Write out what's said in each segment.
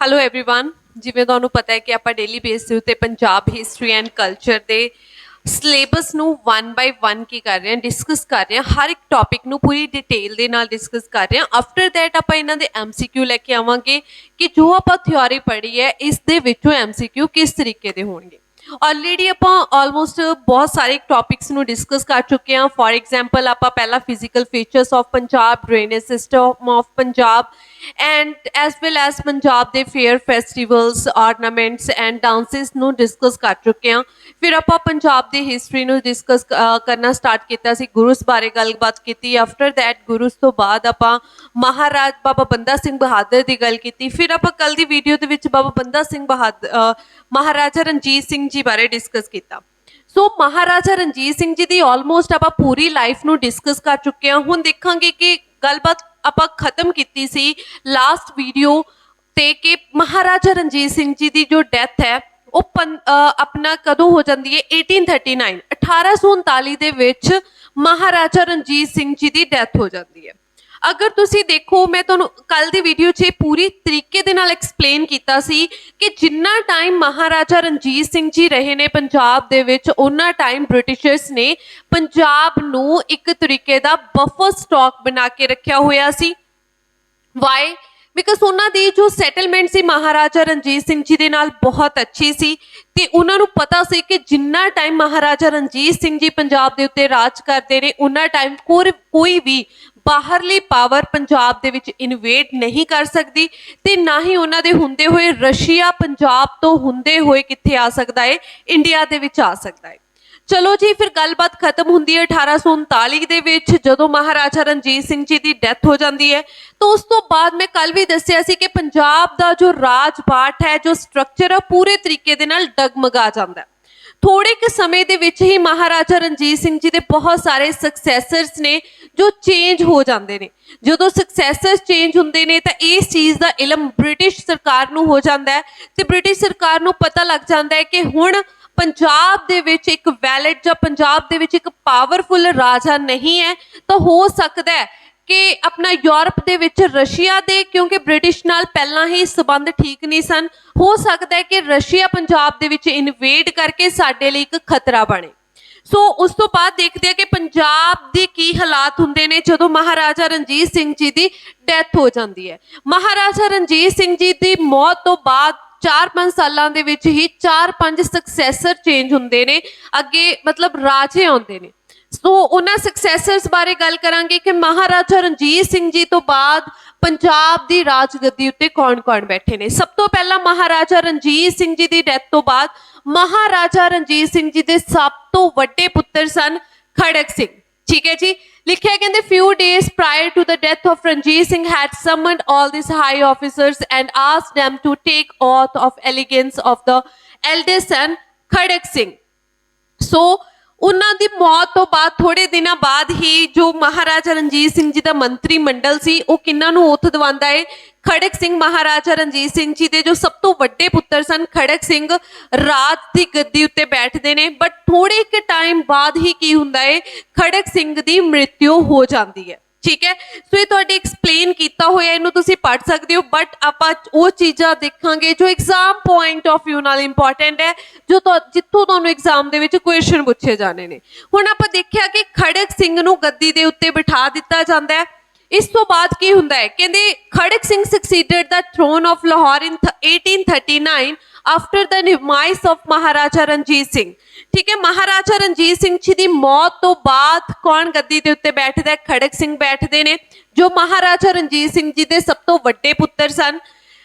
Hello everyone ਜਿਵੇਂ ਤੁਹਾਨੂੰ ਪਤਾ ਹੈ ਕਿ ਆਪਾਂ ਡੇਲੀ ਬੇਸ ਦੇ ਉੱਤੇ ਪੰਜਾਬ ਹਿਸਟਰੀ ਐਂਡ ਕਲਚਰ ਦੇ ਸਿਲੇਬਸ ਨੂੰ 1 ਬਾਈ 1 ਕੀ ਕਰ ਰਹੇ ਹਾਂ ਡਿਸਕਸ ਕਰ ਰਹੇ ਹਾਂ ਹਰ ਇੱਕ ਟੌਪਿਕ ਨੂੰ ਪੂਰੀ ਡਿਟੇਲ ਦੇ ਨਾਲ ਡਿਸਕਸ ਕਰ ਰਹੇ ਹਾਂ ਆਫਟਰ ਦੈਟ ਆਪਾਂ ਇਹਨਾਂ ਦੇ ਐਮਸੀਕਿਊ ਲੈ ਕੇ ਆਵਾਂਗੇ ਕਿ ਜੋ ਆਪਾਂ ਥਿਓਰੀ ਪੜ੍ਹੀ ਹੈ ਇਸ ਦੇ ਵਿੱਚੋਂ ਐਮਸੀਕਿਊ ਕਿਸ ਤਰੀਕੇ ਦੇ ਹੋਣਗੇ ਆਲਰੇਡੀ ਆਪਾਂ ਆਲਮੋਸਟ ਬਹੁਤ ਸਾਰੇ ਟੌਪਿਕਸ ਨੂੰ ਡਿਸਕਸ ਕਰ ਚੁੱਕੇ ਹਾਂ ਫॉर एग्जांपल ਆਪਾਂ ਪਹਿਲਾ physical features of Punjab drainage system of Punjab and as well as Punjab ਦੇ fair festivals ornaments and dances ਨੂੰ ਡਿਸਕਸ ਕਰ ਚੁੱਕੇ ਹਾਂ ਫਿਰ ਆਪਾਂ ਪੰਜਾਬ ਦੀ ਹਿਸਟਰੀ ਨੂੰ ਡਿਸਕਸ ਕਰਨਾ ਸਟਾਰਟ ਕੀਤਾ ਸੀ ਗੁਰੂਸ ਬਾਰੇ ਗੱਲਬਾਤ ਕੀਤੀ ਆਫਟਰ ਦੈਟ ਗੁਰੂਸ ਤੋਂ ਬਾਅਦ ਆਪਾਂ ਮਹਾਰਾਜ ਬਾਬਾ ਬੰਦਾ ਸਿੰਘ ਬਹਾਦਰ ਦੀ ਗੱਲ ਕੀਤੀ ਫਿਰ ਆਪਾਂ ਕੱਲ ਦੀ ਵੀਡੀਓ ਦੇ ਵਿੱਚ ਬਾਬਾ ਬੰਦਾ ਸਿੰਘ ਬਹਾਦਰ ਮਹਾਰਾਜਾ ਰਣਜੀਤ ਸਿੰਘ ਜੀ ਬਾਰੇ ਡਿਸਕਸ ਕੀਤਾ ਸੋ ਮਹਾਰਾਜਾ ਰਣਜੀਤ ਸਿੰਘ ਜੀ ਦੀ ਆਲਮੋਸਟ ਆਪਾਂ ਪੂਰੀ ਲਾਈਫ ਨੂੰ ਡਿਸਕਸ ਕਰ ਚੁੱਕੇ ਹਾਂ ਹੁਣ ਦੇਖਾਂਗੇ ਕਿ ਗੱਲਬਾਤ ਆਪਾਂ ਖਤਮ ਕੀਤੀ ਸੀ ਲਾਸਟ ਵੀਡੀਓ ਤੇ ਕਿ ਮਹਾਰਾਜਾ ਰਣਜੀਤ ਸਿੰਘ ਜੀ ਦੀ ਜੋ ਡੈਥ ਹੈ ਉਹ ਆਪਣਾ ਕਦੋਂ ਹੋ ਜਾਂਦੀ ਹੈ 1839 1839 ਦੇ ਵਿੱਚ ਮਹਾਰਾਜਾ ਰਣਜੀਤ ਸਿੰਘ ਜੀ ਦੀ ਡੈਥ ਹੋ ਜਾਂਦੀ ਹੈ ਅਗਰ ਤੁਸੀਂ ਦੇਖੋ ਮੈਂ ਤੁਹਾਨੂੰ ਕੱਲ ਦੀ ਵੀਡੀਓ 'ਚ ਪੂਰੀ ਤਰੀਕੇ ਦੇ ਨਾਲ ਐਕਸਪਲੇਨ ਕੀਤਾ ਸੀ ਕਿ ਜਿੰਨਾ ਟਾਈਮ ਮਹਾਰਾਜਾ ਰਣਜੀਤ ਸਿੰਘ ਜੀ ਰਹੇ ਨੇ ਪੰਜਾਬ ਦੇ ਵਿੱਚ ਉਹਨਾਂ ਟਾਈਮ ਬ੍ਰਿਟਿਸ਼ਰਸ ਨੇ ਪੰਜਾਬ ਨੂੰ ਇੱਕ ਤਰੀਕੇ ਦਾ ਬਫਰ ਸਟਾਕ ਬਣਾ ਕੇ ਰੱਖਿਆ ਹੋਇਆ ਸੀ ਵਾਈ ਬਿਕਾਜ਼ ਉਹਨਾਂ ਦੀ ਜੋ ਸੈਟਲਮੈਂਟ ਸੀ ਮਹਾਰਾਜਾ ਰਣਜੀਤ ਸਿੰਘ ਜੀ ਦੇ ਨਾਲ ਬਹੁਤ ਅੱਛੀ ਸੀ ਤੇ ਉਹਨਾਂ ਨੂੰ ਪਤਾ ਸੀ ਕਿ ਜਿੰਨਾ ਟਾਈਮ ਮਹਾਰਾਜਾ ਰਣਜੀਤ ਸਿੰਘ ਜੀ ਪੰਜਾਬ ਦੇ ਉੱਤੇ ਰਾਜ ਕਰਦੇ ਨੇ ਉਹਨਾਂ ਟਾਈਮ ਕੋਈ ਵੀ ਬਾਹਰਲੀ ਪਾਵਰ ਪੰਜਾਬ ਦੇ ਵਿੱਚ ਇਨਵੇਡ ਨਹੀਂ ਕਰ ਸਕਦੀ ਤੇ ਨਾ ਹੀ ਉਹਨਾਂ ਦੇ ਹੁੰਦੇ ਹੋਏ ਰਸ਼ੀਆ ਪੰਜਾਬ ਤੋਂ ਹੁੰਦੇ ਹੋਏ ਕਿੱਥੇ ਆ ਸਕਦਾ ਹੈ ਇੰਡੀਆ ਦੇ ਵਿੱਚ ਆ ਸਕਦਾ ਹੈ ਚਲੋ ਜੀ ਫਿਰ ਗੱਲਬਾਤ ਖਤਮ ਹੁੰਦੀ ਹੈ 1839 ਦੇ ਵਿੱਚ ਜਦੋਂ ਮਹਾਰਾਜਾ ਰਣਜੀਤ ਸਿੰਘ ਜੀ ਦੀ ਡੈਥ ਹੋ ਜਾਂਦੀ ਹੈ ਤਾਂ ਉਸ ਤੋਂ ਬਾਅਦ ਮੈਂ ਕੱਲ ਵੀ ਦੱਸਿਆ ਸੀ ਕਿ ਪੰਜਾਬ ਦਾ ਜੋ ਰਾਜ ਪਾਠ ਹੈ ਜੋ ਸਟਰਕਚਰ ਹੈ ਪੂਰੇ ਤਰੀਕੇ ਦੇ ਨਾਲ ਡਗਮਗਾ ਜਾਂਦਾ ਹੈ ਥੋੜੇ ਕੁ ਸਮੇਂ ਦੇ ਵਿੱਚ ਹੀ ਮਹਾਰਾਜਾ ਰਣਜੀਤ ਸਿੰਘ ਜੀ ਦੇ ਬਹੁਤ ਸਾਰੇ ਸਕਸੈਸਰਸ ਨੇ ਜੋ ਚੇਂਜ ਹੋ ਜਾਂਦੇ ਨੇ ਜਦੋਂ ਸਕਸੈਸਰਸ ਚੇਂਜ ਹੁੰਦੇ ਨੇ ਤਾਂ ਇਸ ਚੀਜ਼ ਦਾ ਇਲਮ ਬ੍ਰਿਟਿਸ਼ ਸਰਕਾਰ ਨੂੰ ਹੋ ਜਾਂਦਾ ਹੈ ਤੇ ਬ੍ਰਿਟਿਸ਼ ਸਰਕਾਰ ਨੂੰ ਪਤਾ ਲੱਗ ਜਾਂਦਾ ਹੈ ਕਿ ਹੁਣ ਪੰਜਾਬ ਦੇ ਵਿੱਚ ਇੱਕ ਵੈਲਿਡ ਜਾਂ ਪੰਜਾਬ ਦੇ ਵਿੱਚ ਇੱਕ ਪਾਵਰਫੁਲ ਰਾਜਾ ਨਹੀਂ ਹੈ ਤਾਂ ਹੋ ਸਕਦਾ ਹੈ ਕਿ ਆਪਣਾ ਯੂਰਪ ਦੇ ਵਿੱਚ ਰਸ਼ੀਆ ਦੇ ਕਿਉਂਕਿ ਬ੍ਰਿਟਿਸ਼ ਨਾਲ ਪਹਿਲਾਂ ਹੀ ਸਬੰਧ ਠੀਕ ਨਹੀਂ ਸਨ ਹੋ ਸਕਦਾ ਹੈ ਕਿ ਰਸ਼ੀਆ ਪੰਜਾਬ ਦੇ ਵਿੱਚ ਇਨਵੇਡ ਕਰਕੇ ਸਾਡੇ ਲਈ ਇੱਕ ਖਤਰਾ ਬਣੇ ਸੋ ਉਸ ਤੋਂ ਬਾਅਦ ਦੇਖਦੇ ਆ ਕਿ ਪੰਜਾਬ ਦੇ ਕੀ ਹਾਲਾਤ ਹੁੰਦੇ ਨੇ ਜਦੋਂ ਮਹਾਰਾਜਾ ਰਣਜੀਤ ਸਿੰਘ ਜੀ ਦੀ ਡੈਥ ਹੋ ਜਾਂਦੀ ਹੈ ਮਹਾਰਾਜਾ ਰਣਜੀਤ ਸਿੰਘ ਜੀ ਦੀ ਮੌਤ ਤੋਂ ਬਾਅਦ 4-5 ਸਾਲਾਂ ਦੇ ਵਿੱਚ ਹੀ 4-5 ਸਕਸੈਸਰ ਚੇਂਜ ਹੁੰਦੇ ਨੇ ਅੱਗੇ ਮਤਲਬ ਰਾਜੇ ਆਉਂਦੇ ਨੇ ਸੋ ਉਹਨਾਂ ਸਕਸੈਸਰਸ ਬਾਰੇ ਗੱਲ ਕਰਾਂਗੇ ਕਿ ਮਹਾਰਾਜਾ ਰਣਜੀਤ ਸਿੰਘ ਜੀ ਤੋਂ ਬਾਅਦ ਪੰਜਾਬ ਦੀ ਰਾਜਗੱਦੀ ਉੱਤੇ ਕੌਣ-ਕੌਣ ਬੈਠੇ ਨੇ ਸਭ ਤੋਂ ਪਹਿਲਾਂ ਮਹਾਰਾਜਾ ਰਣਜੀਤ ਸਿੰਘ ਜੀ ਦੀ ਡੈਥ ਤੋਂ ਬਾਅਦ ਮਹਾਰਾਜਾ ਰਣਜੀਤ ਸਿੰਘ ਜੀ ਦੇ ਸਭ ਤੋਂ ਵੱਡੇ ਪੁੱਤਰ ਸਨ ਖੜਕ ਸਿੰਘ ਠੀਕ ਹੈ ਜੀ ਲਿਖਿਆ ਕਹਿੰਦੇ few days prior to the death of Ranjit Singh had summoned all these high officers and asked them to take oath of allegiance of the eldest son Khadak Singh so ਉਹਨਾਂ ਦੀ ਮੌਤ ਤੋਂ ਬਾਅਦ ਥੋੜੇ ਦਿਨਾਂ ਬਾਅਦ ਹੀ ਜੋ ਮਹਾਰਾਜਾ ਰਣਜੀਤ ਸਿੰਘ ਜੀ ਦਾ ਮੰਤਰੀ ਮੰਡਲ ਸੀ ਉਹ ਕਿਹਨਾਂ ਨੂੰ ਓਥ ਦਿਵਾਉਂਦਾ ਹੈ ਖੜਕ ਸਿੰਘ ਮਹਾਰਾਜਾ ਰਣਜੀਤ ਸਿੰਘ ਜੀ ਦੇ ਜੋ ਸਭ ਤੋਂ ਵੱਡੇ ਪੁੱਤਰ ਸਨ ਖੜਕ ਸਿੰਘ ਰਾਜ ਦੀ ਗੱਦੀ ਉੱਤੇ ਬੈਠਦੇ ਨੇ ਬਟ ਥੋੜੇ ਕੁ ਟਾਈਮ ਬਾਅਦ ਹੀ ਕੀ ਹੁੰਦਾ ਹੈ ਖੜਕ ਸਿੰਘ ਦੀ ਮ੍ਰਿਤਿੂ ਹੋ ਜਾਂਦੀ ਹੈ ਠੀਕ ਹੈ ਸੋ ਇਹ ਤੁਹਾਡੇ ਐਕਸਪਲੇਨ ਕੀਤਾ ਹੋਇਆ ਇਹਨੂੰ ਤੁਸੀਂ ਪੜ੍ਹ ਸਕਦੇ ਹੋ ਬਟ ਆਪਾਂ ਉਹ ਚੀਜ਼ਾਂ ਦੇਖਾਂਗੇ ਜੋ ਐਗਜ਼ਾਮ ਪੁਆਇੰਟ ਆਫ ਵਿਊ ਨਾਲ ਇੰਪੋਰਟੈਂਟ ਹੈ ਜੋ ਜਿੱਥੋਂ ਤੁਹਾਨੂੰ ਐਗਜ਼ਾਮ ਦੇ ਵਿੱਚ ਕੁਐਸਚਨ ਪੁੱਛੇ ਜਾਣੇ ਨੇ ਹੁਣ ਆਪਾਂ ਦੇਖਿਆ ਕਿ ਖੜਕ ਸਿੰਘ ਨੂੰ ਗੱਦੀ ਦੇ ਉੱਤੇ ਬਿਠਾ ਦਿੱਤਾ ਜਾਂਦਾ ਹੈ ਇਸ ਤੋਂ ਬਾਅਦ ਕੀ ਹੁੰਦਾ ਹੈ ਕਹਿੰਦੇ Kharak Singh succeeded the throne of Lahore in 1839 after the demise of Maharaja Ranjit Singh ਠੀਕ ਹੈ ਮਹਾਰਾਜਾ ਰਣਜੀਤ ਸਿੰਘ ਜੀ ਦੀ ਮੌਤ ਤੋਂ ਬਾਅਦ ਕੌਣ ਗੱਦੀ ਦੇ ਉੱਤੇ ਬੈਠਦਾ ਹੈ ਖੜਕ ਸਿੰਘ ਬੈਠਦੇ ਨੇ ਜੋ ਮਹਾਰਾਜਾ ਰਣਜੀਤ ਸਿੰਘ ਜੀ ਦੇ ਸਭ ਤੋਂ ਵੱਡੇ ਪੁੱਤਰ ਸਨ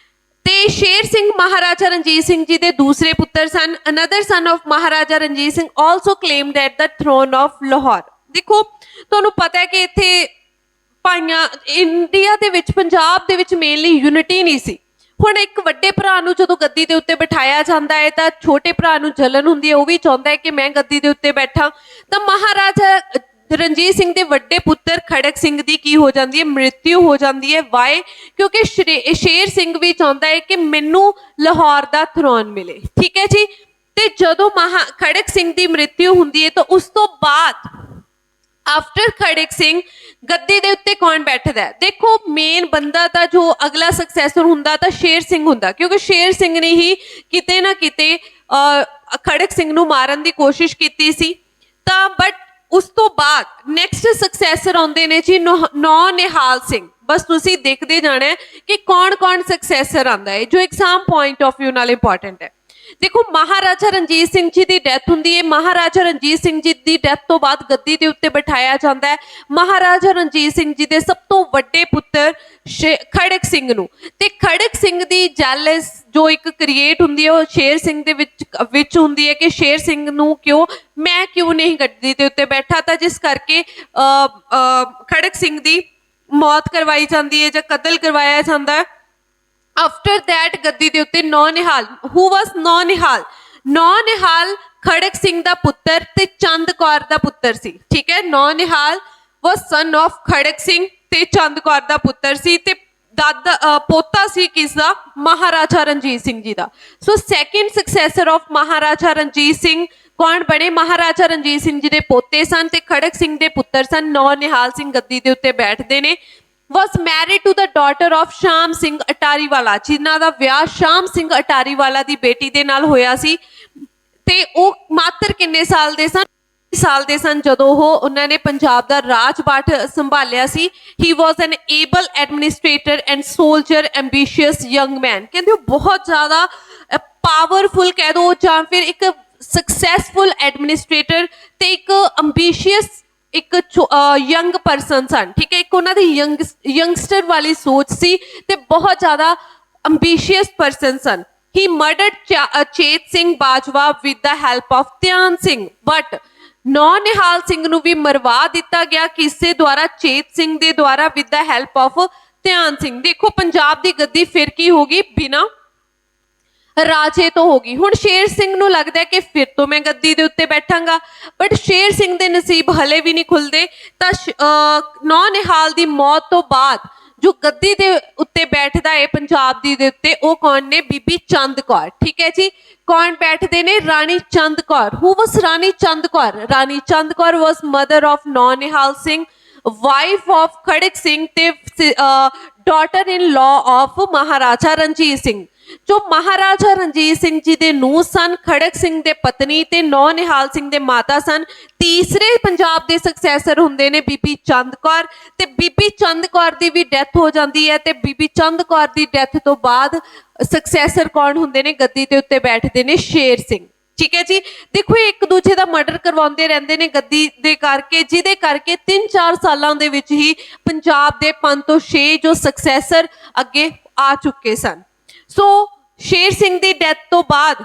ਤੇ ਸ਼ੇਰ ਸਿੰਘ ਮਹਾਰਾਜਾ ਰਣਜੀਤ ਸਿੰਘ ਜੀ ਦੇ ਦੂਸਰੇ ਪੁੱਤਰ ਸਨ another son of Maharaja Ranjit Singh also claimed at the throne of Lahore ਦੇਖੋ ਤੁਹਾਨੂੰ ਪਤਾ ਹੈ ਕਿ ਇੱਥੇ ਭਾਈਆਂ ਇੰਡੀਆ ਦੇ ਵਿੱਚ ਪੰਜਾਬ ਦੇ ਵਿੱਚ ਮੇਨਲੀ ਯੂਨਿਟੀ ਨਹੀਂ ਸੀ ਹੁਣ ਇੱਕ ਵੱਡੇ ਭਰਾ ਨੂੰ ਜਦੋਂ ਗੱਦੀ ਦੇ ਉੱਤੇ ਬਿਠਾਇਆ ਜਾਂਦਾ ਹੈ ਤਾਂ ਛੋਟੇ ਭਰਾ ਨੂੰ ਜਲਨ ਹੁੰਦੀ ਹੈ ਉਹ ਵੀ ਚਾਹੁੰਦਾ ਹੈ ਕਿ ਮੈਂ ਗੱਦੀ ਦੇ ਉੱਤੇ ਬੈਠਾਂ ਤਾਂ ਮਹਾਰਾਜਾ ਰਣਜੀਤ ਸਿੰਘ ਦੇ ਵੱਡੇ ਪੁੱਤਰ ਖੜਕ ਸਿੰਘ ਦੀ ਕੀ ਹੋ ਜਾਂਦੀ ਹੈ ਮ੍ਰਿਤਿੂ ਹੋ ਜਾਂਦੀ ਹੈ ਵਾਈ ਕਿਉਂਕਿ ਸ਼ੇਰ ਸਿੰਘ ਵੀ ਚਾਹੁੰਦਾ ਹੈ ਕਿ ਮੈਨੂੰ ਲਾਹੌਰ ਦਾ ਥਰੋਨ ਮਿਲੇ ਠੀਕ ਹੈ ਜੀ ਤੇ ਜਦੋਂ ਖੜਕ ਸਿੰਘ ਦੀ ਮ੍ਰਿਤਿੂ ਹੁੰਦੀ ਹੈ ਤਾਂ ਉਸ ਤੋਂ ਬਾਅਦ ਆਫਟਰ ਖੜਕ ਸਿੰਘ ਗੱਦੀ ਦੇ ਉੱਤੇ ਕੌਣ ਬੈਠਦਾ ਹੈ? ਦੇਖੋ ਮੇਨ ਬੰਦਾ ਤਾਂ ਜੋ ਅਗਲਾ ਸਕਸੈਸਰ ਹੁੰਦਾ ਤਾਂ ਸ਼ੇਰ ਸਿੰਘ ਹੁੰਦਾ, ਕਿਉਂਕਿ ਸ਼ੇਰ ਸਿੰਘ ਨੇ ਹੀ ਕਿਤੇ ਨਾ ਕਿਤੇ ਖੜਕ ਸਿੰਘ ਨੂੰ ਮਾਰਨ ਦੀ ਕੋਸ਼ਿਸ਼ ਕੀਤੀ ਸੀ। ਤਾਂ ਬਟ ਉਸ ਤੋਂ ਬਾਅਦ ਨੈਕਸਟ ਸਕਸੈਸਰ ਆਉਂਦੇ ਨੇ ਜੀ ਨੌ ਨਿਹਾਲ ਸਿੰਘ। ਬਸ ਤੁਸੀਂ ਦੇਖਦੇ ਜਾਣਾ ਹੈ ਕਿ ਕੌਣ ਕੌਣ ਸਕਸੈਸਰ ਆਉਂਦਾ ਹੈ, ਜੋ ਐਗਜ਼ਾਮ ਪੁਆਇੰਟ ਆਫ ਵਿਊ ਨਾਲ ਇੰਪੋਰਟੈਂਟ ਹੈ। ਦੇਖੋ ਮਹਾਰਾਜਾ ਰਣਜੀਤ ਸਿੰਘ ਜੀ ਦੀ ਡੈਥ ਹੁੰਦੀ ਹੈ। ਮਹਾਰਾਜਾ ਰਣਜੀਤ ਸਿੰਘ ਜੀ ਦੀ ਡੈਥ ਤੋਂ ਬਾਅਦ ਗੱਦੀ ਦੇ ਉੱਤੇ ਬਿਠਾਇਆ ਜਾਂਦਾ ਹੈ ਮਹਾਰਾਜਾ ਰਣਜੀਤ ਸਿੰਘ ਜੀ ਦੇ ਸਭ ਤੋਂ ਵੱਡੇ ਪੁੱਤਰ ਖੜਕ ਸਿੰਘ ਨੂੰ। ਤੇ ਖੜਕ ਸਿੰਘ ਦੀ ਜੈਲਸ ਜੋ ਇੱਕ ਕ੍ਰੀਏਟ ਹੁੰਦੀ ਹੈ ਉਹ ਸ਼ੇਰ ਸਿੰਘ ਦੇ ਵਿੱਚ ਹੁੰਦੀ ਹੈ ਕਿ ਸ਼ੇਰ ਸਿੰਘ ਨੂੰ ਮੈਂ ਕਿਉਂ ਨਹੀਂ ਗੱਦੀ ਦੇ ਉੱਤੇ ਬੈਠਾ, ਤਾਂ ਜਿਸ ਕਰਕੇ ਖੜਕ ਸਿੰਘ ਦੀ ਮੌਤ ਕਰਵਾਈ ਜਾਂਦੀ ਹੈ ਜਾਂ ਕਤਲ ਕਰਵਾਇਆ ਜਾਂਦਾ ਹੈ। ਆਫਟਰ ਦੈਟ ਗੱਦੀ ਦੇ ਉੱਤੇ ਨੌ ਨਿਹਾਲ, ਹੂ ਵਾਸ ਨੌ ਨਿਹਾਲ? ਨੌ ਨਿਹਾਲ ਖੜਕ ਸਿੰਘ ਦਾ ਪੁੱਤਰ ਤੇ ਚੰਦ ਕੌਰ ਦਾ ਪੁੱਤਰ ਸੀ, ਠੀਕ ਹੈ। ਨੌ ਨਿਹਾਲ ਵਾਸ ਸਨ ਆਫ ਖੜਕ ਸਿੰਘ ਤੇ ਚੰਦ ਕੌਰ ਦਾ ਪੁੱਤਰ ਸੀ ਤੇ ਪੋਤਾ ਸੀ ਕਿਸ ਦਾ? ਮਹਾਰਾਜਾ ਰਣਜੀਤ ਸਿੰਘ ਜੀ ਦਾ। So second successor of Maharaja Ranjit Singh ਕੌਣ ਬਣੇ? ਮਹਾਰਾਜਾ ਰਣਜੀਤ ਸਿੰਘ ਜੀ ਦੇ ਪੋਤੇ ਸਨ ਤੇ ਖੜਕ ਸਿੰਘ ਦੇ ਪੁੱਤਰ ਸਨ। ਨੌ ਨਿਹਾਲ ਸਿੰਘ ਗੱਦੀ ਦੇ ਉੱਤੇ ਬੈਠਦੇ ਨੇ। was married to the daughter of ਸ਼ਾਮ ਸਿੰਘ ਅਟਾਰੀਵਾਲਾ, ਜਿਨ੍ਹਾਂ ਦਾ ਵਿਆਹ ਸ਼ਾਮ ਸਿੰਘ ਅਟਾਰੀਵਾਲਾ ਦੀ ਬੇਟੀ ਦੇ ਨਾਲ ਹੋਇਆ ਸੀ। ਤੇ ਉਹ ਮਾਤਰ ਕਿੰਨੇ ਸਾਲ ਦੇ ਸਨ? ਸਾਲ ਦੇ ਸਨ ਜਦੋਂ ਉਹਨਾਂ ਨੇ ਪੰਜਾਬ ਦਾ ਰਾਜ ਪਾਠ ਸੰਭਾਲਿਆ ਸੀ। He was an able administrator and soldier ambitious young man. ਕਹਿੰਦੇ ਉਹ ਬਹੁਤ ਜ਼ਿਆਦਾ ਪਾਵਰਫੁਲ ਕਹਿ ਦੋ ਜਾਂ ਫਿਰ ਇੱਕ ਸਕਸੈਸਫੁਲ ਐਡਮਿਨਿਸਟ੍ਰੇਟਰ ਤੇ ਇੱਕ ਅੰਬੀਸ਼ੀਅਸ ਇੱਕ ਯੰਗ ਪਰਸਨ ਸਨ, ਠੀਕ ਹੈ। ਇੱਕ ਉਹਨਾਂ ਦੀ ਯੰਗਸਟਰ ਵਾਲੀ ਸੋਚ ਸੀ ਤੇ ਬਹੁਤ ਜ਼ਿਆਦਾ ਅੰਬੀਸ਼ੀਅਸ ਪਰਸਨ ਸਨ। He murdered Chet Singh Bajwa with the help of Dhian Singh. But ਨੌ ਨਿਹਾਲ ਸਿੰਘ ਨੂੰ ਵੀ ਮਰਵਾ ਦਿੱਤਾ ਗਿਆ, ਕਿਸੇ ਦੁਆਰਾ? ਚੇਤ ਸਿੰਘ ਦੇ ਦੁਆਰਾ with the help of Dhian Singh. ਦੇਖੋ ਪੰਜਾਬ ਦੀ ਗੱਦੀ ਫਿਰ ਕੀ ਹੋ ਗਈ? ਬਿਨਾਂ ਰਾਜੇ ਤੋਂ ਹੋ ਗਈ। ਹੁਣ ਸ਼ੇਰ ਸਿੰਘ ਨੂੰ ਲੱਗਦਾ ਕਿ ਫਿਰ ਤੋਂ ਮੈਂ ਗੱਦੀ ਦੇ ਉੱਤੇ ਬੈਠਾਂਗਾ, ਬਟ ਸ਼ੇਰ ਸਿੰਘ ਦੇ ਨਸੀਬ ਹਲੇ ਵੀ ਨਹੀਂ ਖੁੱਲਦੇ। ਤਾਂ ਨੌ ਨਿਹਾਲ ਦੀ ਮੌਤ ਤੋਂ ਬਾਅਦ ਜੋ ਗੱਦੀ ਦੇ ਉੱਤੇ ਬੈਠਦਾ ਹੈ ਪੰਜਾਬ ਦੀ ਦੇ ਉੱਤੇ, ਉਹ ਕੌਣ ਨੇ? ਬੀਬੀ ਚੰਦ ਕੌਰ, ਠੀਕ ਹੈ ਜੀ। ਕੌਣ ਬੈਠਦੇ ਨੇ? ਰਾਣੀ ਚੰਦ ਕੌਰ। ਹੂ ਵਾਸ ਰਾਣੀ ਚੰਦ ਕੌਰ? ਰਾਣੀ ਚੰਦ ਕੌਰ ਵਾਸ ਮਦਰ ਆਫ ਨੌ ਨਿਹਾਲ ਸਿੰਘ, ਵਾਈਫ ਆਫ ਖੜਕ ਸਿੰਘ ਤੇ daughter in law of Maharaja Ranjit Singh. ਜੋ ਮਹਾਰਾਜਾ ਰਣਜੀਤ ਸਿੰਘ ਜੀ ਦੇ ਨੂੰਹ ਸਨ, ਖੜਕ ਸਿੰਘ ਦੇ ਪਤਨੀ ਤੇ ਨੌ ਨਿਹਾਲ ਸਿੰਘ ਦੇ ਮਾਤਾ ਸਨ। ਤੀਸਰੇ ਪੰਜਾਬ ਦੇ ਸਕਸੈਸਰ ਹੁੰਦੇ ਨੇ ਬੀਬੀ ਚੰਦ ਕੌਰ, ਤੇ ਬੀਬੀ ਚੰਦ ਕੌਰ ਦੀ ਵੀ ਡੈਥ ਹੋ ਜਾਂਦੀ ਹੈ। ਤੇ ਬੀਬੀ ਚੰਦ ਕੌਰ ਦੀ ਡੈਥ ਤੋਂ ਬਾਅਦ ਸਕਸੈਸਰ ਕੌਣ ਹੁੰਦੇ ਨੇ? ਗੱਦੀ ਦੇ ਉੱਤੇ ਬੈਠਦੇ ਨੇ ਸ਼ੇਰ ਸਿੰਘ, ਠੀਕ ਹੈ ਜੀ। ਦੇਖੋ ਇੱਕ ਦੂਜੇ ਦਾ ਮਰਡਰ ਕਰਵਾਉਂਦੇ ਰਹਿੰਦੇ ਨੇ ਗੱਦੀ ਦੇ ਕਰਕੇ, ਜਿਹਦੇ ਕਰਕੇ 3-4 ਸਾਲਾਂ ਦੇ ਵਿੱਚ ਹੀ ਪੰਜਾਬ ਦੇ 5 ਤੋਂ 6 ਜੋ ਸਕਸੈਸਰ ਅੱਗੇ ਆ ਚੁੱਕੇ ਸਨ। ਸੋ ਸ਼ੇਰ ਸਿੰਘ ਦੀ ਡੈਥ ਤੋਂ ਬਾਅਦ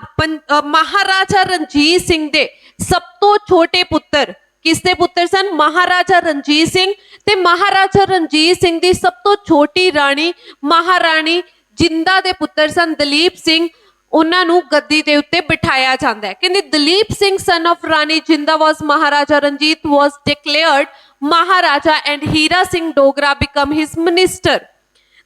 ਮਹਾਰਾਜਾ ਰਣਜੀਤ ਸਿੰਘ ਦੇ ਸਭ ਤੋਂ ਛੋਟੇ ਪੁੱਤਰ ਕਿਸ ਦੇ ਪੁੱਤਰ ਸਨ? ਮਹਾਰਾਜਾ ਰਣਜੀਤ ਸਿੰਘ। ਤੇ ਮਹਾਰਾਜਾ ਰਣਜੀਤ ਸਿੰਘ ਦੀ ਸਭ ਤੋਂ ਛੋਟੀ ਰਾਣੀ ਮਹਾਰਾਣੀ ਜਿੰਦਾ ਦੇ ਪੁੱਤਰ ਸਨ ਦਲੀਪ ਸਿੰਘ। ਉਹਨਾਂ ਨੂੰ ਗੱਦੀ ਦੇ ਉੱਤੇ ਬਿਠਾਇਆ ਜਾਂਦਾ ਹੈ। ਕਹਿੰਦੇ Duleep Singh son of Rani Jinda was Maharaja Ranjit was declared Maharaja and Hira Singh Dogra become his minister.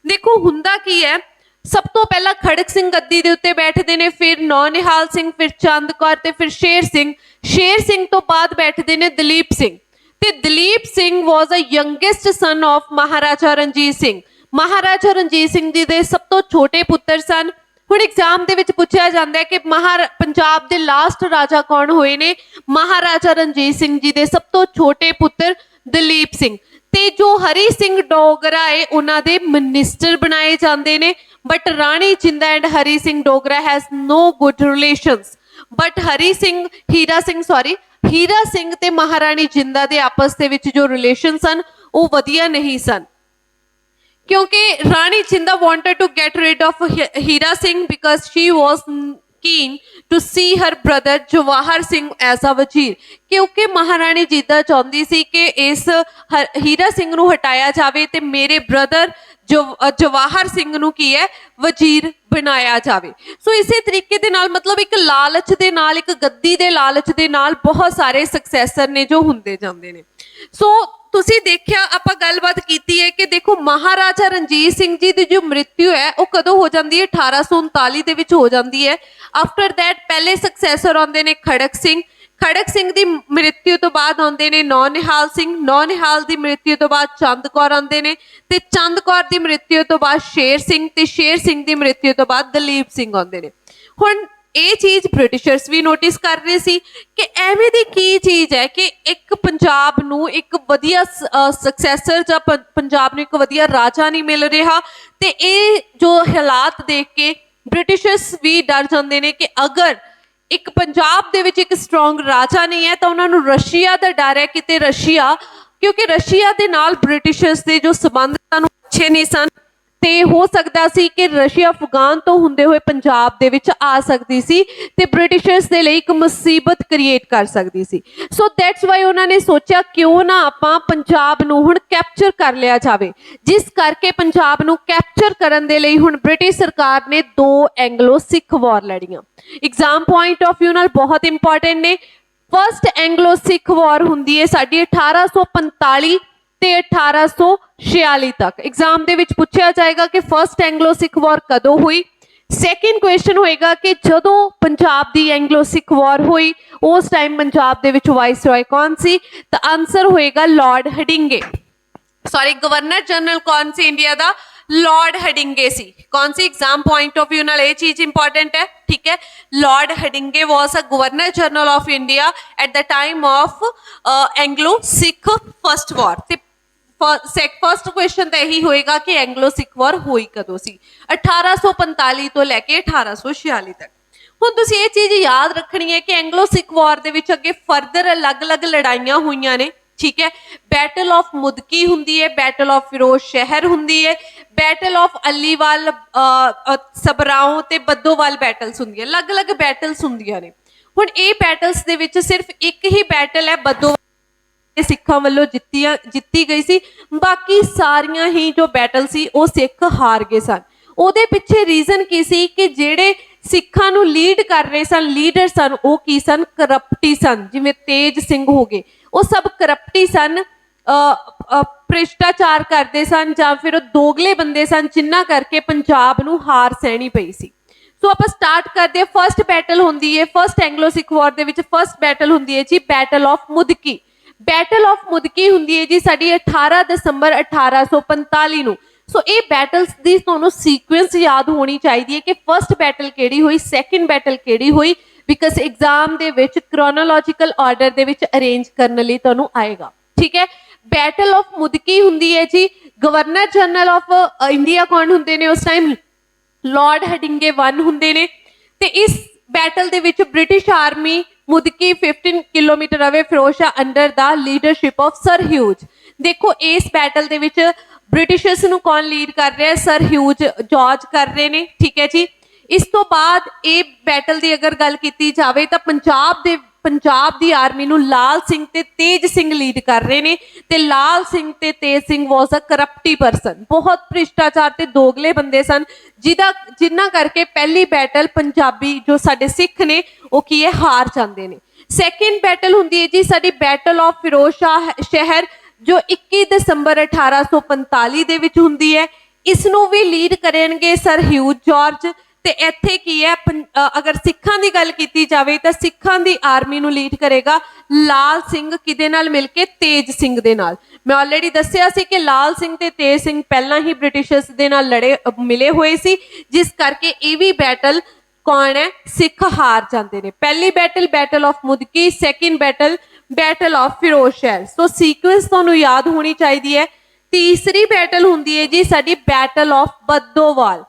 ਦੇਖੋ ਹੁੰਦਾ ਕੀ ਹੈ, ਸਭ ਤੋਂ ਪਹਿਲਾਂ ਖੜਕ ਸਿੰਘ ਗੱਦੀ ਦੇ ਉੱਤੇ ਬੈਠਦੇ ਨੇ, ਫਿਰ ਨੌ ਨਿਹਾਲ ਸਿੰਘ, ਫਿਰ ਚੰਦ ਕੌਰ ਤੇ ਫਿਰ ਸ਼ੇਰ ਸਿੰਘ। ਸ਼ੇਰ ਸਿੰਘ ਤੋਂ ਬਾਅਦ ਬੈਠਦੇ ਨੇ ਦਲੀਪ ਸਿੰਘ, ਤੇ Duleep Singh was a youngest son of Maharaja Ranjit Singh. Maharaja Ranjit Singh ji ਦੇ ਸਭ ਤੋਂ ਛੋਟੇ ਪੁੱਤਰ ਸਨ। ਹੁਣ ਐਗਜ਼ਾਮ ਦੇ ਵਿੱਚ ਪੁੱਛਿਆ ਜਾਂਦਾ ਹੈ ਕਿ ਪੰਜਾਬ ਦੇ ਲਾਸਟ ਰਾਜਾ ਕੌਣ ਹੋਏ ਨੇ? ਮਹਾਰਾਜਾ ਰਣਜੀਤ ਸਿੰਘ ਜੀ ਦੇ ਸਭ ਤੋਂ ਛੋਟੇ ਪੁੱਤਰ ਦਲੀਪ ਸਿੰਘ। ਤੇ ਜੋ ਹਰੀ ਸਿੰਘ ਡੋਗਰਾ ਹੈ ਉਹਨਾਂ ਦੇ ਮਿਨਿਸਟਰ ਬਣਾਏ ਜਾਂਦੇ ਨੇ। But Rani Jinda and Hari Singh Dogra has no good relations. But Hira Singh ਤੇ ਮਹਾਰਾਣੀ ਜਿੰਦਾ ਦੇ ਆਪਸ ਦੇ ਵਿੱਚ ਜੋ ਰਿਲੇਸ਼ਨ ਸਨ ਉਹ ਵਧੀਆ ਨਹੀਂ ਸਨ, ਕਿਉਂਕਿ ਰਾਣੀ ਜਿੰਦਾ wanted to get rid of Hira Singh because she was keen to see her brother Jawahar Singh as a ਵਜ਼ੀਰ। ਕਿਉਂਕਿ ਮਹਾਰਾਣੀ ਜਿੰਦਾ ਚਾਹੁੰਦੀ ਸੀ ਕਿ ਇਸ ਹੀਰਾ ਸਿੰਘ ਨੂੰ ਹਟਾਇਆ ਜਾਵੇ ਤੇ ਮੇਰੇ ਬ੍ਰਦਰ ਜਵਾਹਰ ਸਿੰਘ ਨੂੰ ਕੀ ਹੈ? ਵਜ਼ੀਰ ਬਣਾਇਆ ਜਾਵੇ। ਸੋ ਇਸੇ ਤਰੀਕੇ ਦੇ ਨਾਲ ਮਤਲਬ ਇੱਕ ਲਾਲਚ ਦੇ ਨਾਲ, ਇੱਕ ਗੱਦੀ ਦੇ ਲਾਲਚ ਦੇ ਨਾਲ ਬਹੁਤ ਸਾਰੇ ਸਕਸੈਸਰ ਨੇ ਜੋ ਹੁੰਦੇ ਜਾਂਦੇ ਨੇ। ਸੋ ਤੁਸੀਂ ਦੇਖਿਆ, ਆਪਾਂ ਗੱਲਬਾਤ ਕੀਤੀ ਹੈ ਕਿ ਦੇਖੋ ਮਹਾਰਾਜਾ ਰਣਜੀਤ ਸਿੰਘ ਜੀ ਦੀ ਜੋ ਮ੍ਰਿਤਿੂ ਹੈ ਉਹ ਕਦੋਂ ਹੋ ਜਾਂਦੀ ਹੈ? 1839 ਦੇ ਵਿੱਚ ਹੋ ਜਾਂਦੀ ਹੈ। ਆਫਟਰ ਦੈਟ ਪਹਿਲੇ ਸਕਸੈਸਰ ਆਉਂਦੇ ਨੇ ਖੜਕ ਸਿੰਘ। ਖੜਕ ਸਿੰਘ ਦੀ ਮ੍ਰਿਤੂ ਤੋਂ ਬਾਅਦ ਆਉਂਦੇ ਨੇ ਨੌ ਨਿਹਾਲ ਸਿੰਘ, ਨੌ ਨਿਹਾਲ ਦੀ ਮ੍ਰਿਤੂ ਤੋਂ ਬਾਅਦ ਚੰਦ ਕੌਰ ਆਉਂਦੇ ਨੇ, ਤੇ ਚੰਦ ਕੌਰ ਦੀ ਮ੍ਰਿਤੂ ਤੋਂ ਬਾਅਦ ਸ਼ੇਰ ਸਿੰਘ, ਤੇ ਸ਼ੇਰ ਸਿੰਘ ਦੀ ਮ੍ਰਿਤੂ ਤੋਂ ਬਾਅਦ ਦਲੀਪ ਸਿੰਘ ਆਉਂਦੇ ਨੇ। ਹੁਣ ਇਹ ਚੀਜ਼ ਬ੍ਰਿਟਿਸ਼ਰਸ ਵੀ ਨੋਟਿਸ ਕਰ ਰਹੇ ਸੀ ਕਿ ਐਵੇਂ ਦੀ ਕੀ ਚੀਜ਼ ਹੈ ਕਿ ਇੱਕ ਪੰਜਾਬ ਨੂੰ ਇੱਕ ਵਧੀਆ ਸਕਸੈਸਰ ਜਾਂ ਪੰਜਾਬ ਨੂੰ ਇੱਕ ਵਧੀਆ ਰਾਜਾ ਨਹੀਂ ਮਿਲ ਰਿਹਾ, ਤੇ ਇਹ ਜੋ ਹਾਲਾਤ ਦੇਖ ਕੇ ਬ੍ਰਿਟਿਸ਼ਰਸ ਵੀ ਡਰ ਜਾਂਦੇ ਨੇ ਕਿ ਅਗਰ ਇੱਕ ਪੰਜਾਬ ਦੇ ਵਿੱਚ ਇੱਕ ਸਟਰੋਂਗ ਰਾਜਾ ਨਹੀਂ ਹੈ ਤਾਂ ਉਹਨਾਂ ਨੂੰ ਰਸ਼ੀਆ ਦਾ ਡਰ ਹੈ, ਕਿਤੇ ਰਸ਼ੀਆ, ਕਿਉਂਕਿ ਰਸ਼ੀਆ ਦੇ ਨਾਲ ਬ੍ਰਿਟਿਸ਼ਰਸ ਦੇ ਜੋ ਸੰਬੰਧ ਸਾਨੂੰ ਅੱਛੇ ਨਹੀਂ ਸਨ, ਤੇ ਹੋ ਸਕਦਾ ਸੀ ਕਿ ਰਸ਼ੀਆ ਅਫਗਾਨ ਤੋਂ ਹੁੰਦੇ ਹੋਏ ਪੰਜਾਬ ਦੇ ਵਿੱਚ ਆ ਸਕਦੀ ਸੀ ਤੇ ਬ੍ਰਿਟਿਸ਼ਰਸ ਦੇ ਲਈ ਇੱਕ ਮੁਸੀਬਤ ਕ੍ਰੀਏਟ ਕਰ ਸਕਦੀ ਸੀ। ਸੋ ਦੈਟਸ ਵਾਈ ਉਹਨਾਂ ਨੇ ਸੋਚਿਆ ਕਿਉਂ ਨਾ ਆਪਾਂ ਪੰਜਾਬ ਨੂੰ ਹੁਣ ਕੈਪਚਰ ਕਰ ਲਿਆ ਜਾਵੇ, ਜਿਸ ਕਰਕੇ ਪੰਜਾਬ ਨੂੰ ਕੈਪਚਰ ਕਰਨ ਦੇ ਲਈ ਹੁਣ ਬ੍ਰਿਟਿਸ਼ ਸਰਕਾਰ ਨੇ 2 ਐਂਗਲੋ ਸਿੱਖ ਵਾਰ ਲੜੀਆਂ। ਐਗਜ਼ਾਮ ਪੁਆਇੰਟ ਆਫ ਵਿਊ ਨਾਲ ਬਹੁਤ ਇੰਪੋਰਟੈਂਟ ਨੇ। ਫਸਟ ਐਂਗਲੋ ਸਿੱਖ ਵਾਰ ਹੁੰਦੀ ਹੈ ਸਾਡੀ 1845 ਤੇ 1846 ਤੱਕ। ਐਗਜ਼ਾਮ ਦੇ ਵਿੱਚ ਪੁੱਛਿਆ ਜਾਏਗਾ ਕਿ ਫਸਟ ਐਂਗਲੋ ਸਿੱਖ ਵਾਰ ਕਦੋਂ ਹੋਈ। ਸੈਕਿੰਡ ਕੁਐਸਚਨ ਹੋਏਗਾ ਕਿ ਜਦੋਂ ਪੰਜਾਬ ਦੀ ਐਂਗਲੋ ਸਿੱਖ ਵਾਰ ਹੋਈ ਉਸ ਟਾਈਮ ਪੰਜਾਬ ਦੇ ਵਿੱਚ ਵਾਇਸਰॉय ਕੌਣ ਸੀ, ਤਾਂ ਆਨਸਰ ਹੋਏਗਾ Lord Hardinge. Sorry, governor general ਕੌਣ ਸੀ ਇੰਡੀਆ ਦਾ? ਲਾਰਡ ਹਡਿੰਗੇ ਸੀ। कौन सी एग्जाम पॉइंट ऑफ व्यू नाल ये चीज इंपॉर्टेंट है, ठीक है। Lord Hardinge was a governor general of India at the time of Anglo Sikh first war. First question तो यही होएगा कि एंग्लो सिख वॉर हुई कदों सी? 1845 तो लैके 1846 तक। ਹੁਣ ਤੁਸੀਂ ਇਹ ਚੀਜ਼ ਯਾਦ ਰੱਖਣੀ ਹੈ ਕਿ ਐਂਗਲੋ ਸਿੱਖ ਵਾਰ ਦੇ ਵਿੱਚ ਅੱਗੇ ਫਰਦਰ ਅਲੱਗ-ਅਲੱਗ ਲੜਾਈਆਂ ਹੋਈਆਂ ਨੇ, ਠੀਕ ਹੈ। ਬੈਟਲ ਆਫ ਮੁਦਕੀ ਹੁੰਦੀ ਹੈ, ਬੈਟਲ ਆਫ ਫਿਰੋਜ਼ ਸ਼ਹਿਰ ਹੁੰਦੀ ਹੈ, ਬੈਟਲ ਆਫ ਅਲੀਵਾਲ, ਸਬਰਾਓ ਤੇ ਬੱਦੋਵਾਲ ਬੈਟਲਸ ਹੁੰਦੀਆਂ, ਅਲੱਗ-ਅਲੱਗ ਬੈਟਲਸ ਹੁੰਦੀਆਂ ਨੇ। ਹੁਣ ਇਹ ਬੈਟਲਸ ਦੇ ਵਿੱਚ ਸਿਰਫ ਇੱਕ ਹੀ ਬੈਟਲ ਹੈ ਬੱਦੋਵਾਲ ਸਿੱਖਾਂ ਵੱਲੋਂ ਜਿੱਤੀ ਗਈ ਸੀ, ਬਾਕੀ ਸਾਰੀਆਂ ਹੀ ਜੋ ਬੈਟਲ ਸੀ ਉਹ ਸਿੱਖ ਹਾਰ ਗਏ ਸਨ। ਉਹਦੇ ਪਿੱਛੇ ਰੀਜ਼ਨ ਕੀ ਸੀ ਕਿ ਜਿਹੜੇ ਸਿੱਖਾਂ ਨੂੰ ਲੀਡ ਕਰ ਰਹੇ ਸਨ, ਲੀਡਰ ਸਨ, ਉਹ ਕੀ ਸਨ? ਕਰਪਟੀ ਸਨ। ਜਿਵੇਂ ਤੇਜ ਸਿੰਘ ਹੋ ਗਏ, ਉਹ ਸਭ ਕਰਪਟੀ ਸਨ, ਭ੍ਰਿਸ਼ਟਾਚਾਰ ਕਰਦੇ ਸਨ ਜਾਂ ਫਿਰ ਉਹ ਦੋਗਲੇ ਬੰਦੇ ਸਨ, ਜਿਨ੍ਹਾਂ ਕਰਕੇ ਪੰਜਾਬ ਨੂੰ ਹਾਰ ਸਹਿਣੀ ਪਈ ਸੀ। ਸੋ ਆਪਾਂ ਸਟਾਰਟ ਕਰਦੇ ਹਾਂ। ਫਸਟ ਬੈਟਲ ਹੁੰਦੀ ਹੈ ਫਸਟ ਐਂਗਲੋ ਸਿੱਖ ਵਾਰ ਦੇ ਵਿੱਚ, ਫਸਟ ਬੈਟਲ ਹੁੰਦੀ ਹੈ ਜੀ battle of Mudki. Battle of Mudki ਹੁੰਦੀ ਹੈ ਜੀ ਸਾਡੀ 18 ਦਸੰਬਰ 1845 ਨੂੰ। ਸੋ ਇਹ ਬੈਟਲਸ ਦੀ ਤੁਹਾਨੂੰ ਸੀਕੁਐਂਸ ਯਾਦ ਹੋਣੀ ਚਾਹੀਦੀ ਹੈ ਕਿ ਫਸਟ ਬੈਟਲ ਕਿਹੜੀ ਹੋਈ, ਸੈਕਿੰਡ ਬੈਟਲ ਕਿਹੜੀ ਹੋਈ, ਬਿਕਾਜ਼ ਐਗਜ਼ਾਮ ਦੇ ਵਿੱਚ ਕ੍ਰੋਨੋਲੋਜੀਕਲ ਆਰਡਰ ਦੇ ਵਿੱਚ ਅਰੇਂਜ ਕਰਨ ਲਈ ਤੁਹਾਨੂੰ ਆਏਗਾ, ਠੀਕ ਹੈ। ਬੈਟਲ ਆਫ ਮੁਦਕੀ ਹੁੰਦੀ ਹੈ ਜੀ, ਗਵਰਨਰ ਜਨਰਲ ਆਫ ਇੰਡੀਆ ਕੌਣ ਹੁੰਦੇ ਨੇ ਉਸ ਟਾਈਮ? ਲਾਰਡ ਹਡਿੰਗੇ 1 ਹੁੰਦੇ ਨੇ। ਤੇ ਇਸ ਬੈਟਲ ਦੇ ਵਿੱਚ ਬ੍ਰਿਟਿਸ਼ ਆਰਮੀ ਮੁਦਕੀ 15 ਕਿਲੋਮੀਟਰ ਅਵੇ Firozshah under the leadership of sir huge. ਦੇਖੋ ਇਸ ਬੈਟਲ ਦੇ ਵਿੱਚ ਬ੍ਰਿਟਿਸ਼ਰਸ ਨੂੰ ਕੌਣ ਲੀਡ ਕਰ ਰਿਹਾ? ਸਰ ਹਿਊਜ ਜਾਰਜ ਕਰ ਰਹੇ ਨੇ, ਠੀਕ ਹੈ ਜੀ। ਇਸ ਤੋਂ ਬਾਅਦ ਇਹ ਬੈਟਲ ਦੀ ਅਗਰ ਗੱਲ ਕੀਤੀ ਜਾਵੇ ਤਾਂ ਪੰਜਾਬ ਦੀ ਆਰਮੀ ਨੂੰ ਲਾਲ ਸਿੰਘ ਤੇ ਤੇਜ ਸਿੰਘ ਲੀਡ ਕਰ ਰਹੇ ਨੇ, ਤੇ ਲਾਲ ਸਿੰਘ ਤੇ ਤੇਜ ਸਿੰਘ ਵਾਸ ਅ ਕਰਪਟੀ ਪਰਸਨ, ਬਹੁਤ ਭ੍ਰਿਸ਼ਟਾਚਾਰ ਤੇ ਦੋਗਲੇ ਬੰਦੇ ਸਨ, ਜਿਨ੍ਹਾਂ ਕਰਕੇ ਪਹਿਲੀ ਬੈਟਲ ਪੰਜਾਬੀ ਜੋ ਸਾਡੇ ਸਿੱਖ ਨੇ ਉਹ ਕੀ ਹੈ? ਹਾਰ ਜਾਂਦੇ ਨੇ। ਸੈਕਿੰਡ ਬੈਟਲ ਹੁੰਦੀ ਹੈ ਜੀ ਸਾਡੀ ਬੈਟਲ ਆਫ ਫਿਰੋਜ਼ਸ਼ਾਹ ਸ਼ਹਿਰ, ਜੋ 21 ਦਸੰਬਰ 1845 ਦੇ ਵਿੱਚ ਹੁੰਦੀ ਹੈ। ਇਸ ਨੂੰ ਵੀ ਲੀਡ ਕਰਨਗੇ ਸਰ ਹਿਊਜ ਜਾਰਜ। ਤੇ ਇੱਥੇ ਕੀ ਹੈ, ਅਗਰ ਸਿੱਖਾਂ ਦੀ ਗੱਲ ਕੀਤੀ ਜਾਵੇ ਤਾਂ ਸਿੱਖਾਂ ਦੀ ਆਰਮੀ ਨੂੰ ਲੀਡ ਕਰੇਗਾ ਲਾਲ ਸਿੰਘ, ਕਿਹਦੇ ਨਾਲ ਮਿਲ ਕੇ? ਤੇਜ ਸਿੰਘ ਦੇ ਨਾਲ। ਮੈਂ ਆਲਰੇਡੀ ਦੱਸਿਆ ਸੀ ਕਿ ਲਾਲ ਸਿੰਘ ਤੇ ਤੇਜ ਸਿੰਘ ਪਹਿਲਾਂ ਹੀ ਬ੍ਰਿਟਿਸ਼ਰਸ ਦੇ ਨਾਲ ਮਿਲੇ ਹੋਏ ਸੀ, ਜਿਸ ਕਰਕੇ ਇਹ ਵੀ ਬੈਟਲ ਕੌਣ ਹੈ? ਸਿੱਖ ਹਾਰ ਜਾਂਦੇ ਨੇ। ਪਹਿਲੀ battle battle of Mudki, second battle battle of Firoz ਸ਼ਹਿਰ। ਸੋ ਸੀਕੁਐਂਸ ਤੁਹਾਨੂੰ ਯਾਦ ਹੋਣੀ ਚਾਹੀਦੀ ਹੈ। ਤੀਸਰੀ ਬੈਟਲ ਹੁੰਦੀ ਹੈ ਜੀ ਸਾਡੀ battle of Baddowal.